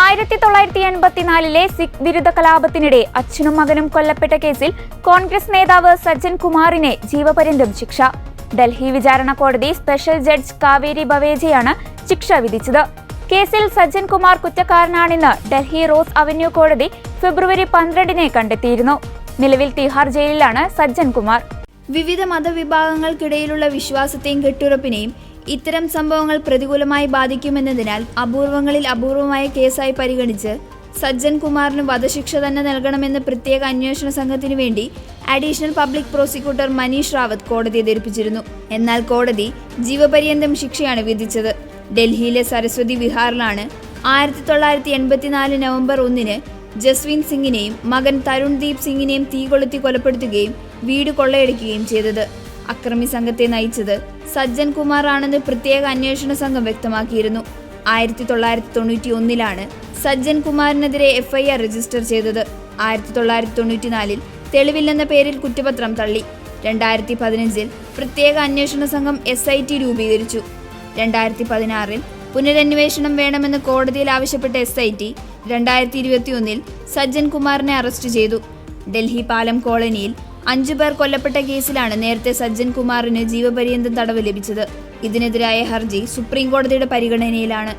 1984 സിഖ് വിരുദ്ധ കലാപത്തിനിടെ അച്ഛനും മകനും കൊല്ലപ്പെട്ട കേസിൽ കോൺഗ്രസ് നേതാവ് സജ്ജൻ കുമാറിനെ ജീവപര്യന്തം ശിക്ഷ. ഡൽഹി വിചാരണ കോടതി സ്പെഷ്യൽ ജഡ്ജ് കാവേരി ബവേജയാണ് ശിക്ഷ വിധിച്ചത്. കേസിൽ സജ്ജൻ കുമാർ കുറ്റക്കാരനാണെന്ന് ഡൽഹി റോസ് അവന്യൂ കോടതി ഫെബ്രുവരി 12 കണ്ടെത്തിയിരുന്നു. നിലവിൽ തിഹാർ ജയിലിലാണ് സജ്ജൻ കുമാർ. വിവിധ മതവിഭാഗങ്ങൾക്കിടയിലുള്ള വിശ്വാസത്തെയും കെട്ടുറപ്പിനെയും ഇത്തരം സംഭവങ്ങൾ പ്രതികൂലമായി ബാധിക്കുമെന്നതിനാൽ അപൂർവങ്ങളിൽ അപൂർവമായ കേസായി പരിഗണിച്ച് സജ്ജൻ കുമാറിന് വധശിക്ഷ തന്നെ നൽകണമെന്ന് പ്രത്യേക അന്വേഷണ സംഘത്തിനു വേണ്ടി additional public prosecutor Manish Rawat കോടതിയെ ധരിപ്പിച്ചിരുന്നു. എന്നാൽ കോടതി ജീവപര്യന്തം ശിക്ഷയാണ് വിധിച്ചത്. ഡൽഹിയിലെ സരസ്വതി വിഹാറിലാണ് 1984 നവംബർ 1 ജസ്വീന്ത് സിംഗിനെയും മകൻ തരുൺദീപ് സിംഗിനെയും തീ കൊളുത്തി കൊലപ്പെടുത്തുകയും വീട് കൊള്ളയടിക്കുകയും ചെയ്തത്. അക്രമി സംഘത്തെ നയിച്ചത് സജ്ജൻ കുമാർ ആണെന്ന് പ്രത്യേക അന്വേഷണ സംഘം വ്യക്തമാക്കിയിരുന്നു. 1991 സജ്ജൻ കുമാറിനെതിരെ FIR രജിസ്റ്റർ ചെയ്തത്. 1994 തെളിവില്ലെന്ന പേരിൽ കുറ്റപത്രം തള്ളി. 2015 പ്രത്യേക അന്വേഷണ സംഘം SIT രൂപീകരിച്ചു. 2016 പുനരന്വേഷണം വേണമെന്ന് കോടതിയിൽ ആവശ്യപ്പെട്ട SIT 2021 സജ്ജൻ കുമാറിനെ അറസ്റ്റ് ചെയ്തു. ഡൽഹി പാലം കോളനിയിൽ 5 പേർ കൊല്ലപ്പെട്ട കേസിലാണ് നേരത്തെ സജ്ജൻ കുമാറിന് ജീവപര്യന്തം തടവ് ലഭിച്ചത്. ഇതിനെതിരായ ഹർജി സുപ്രീം കോടതിയുടെ പരിഗണനയിലാണ്.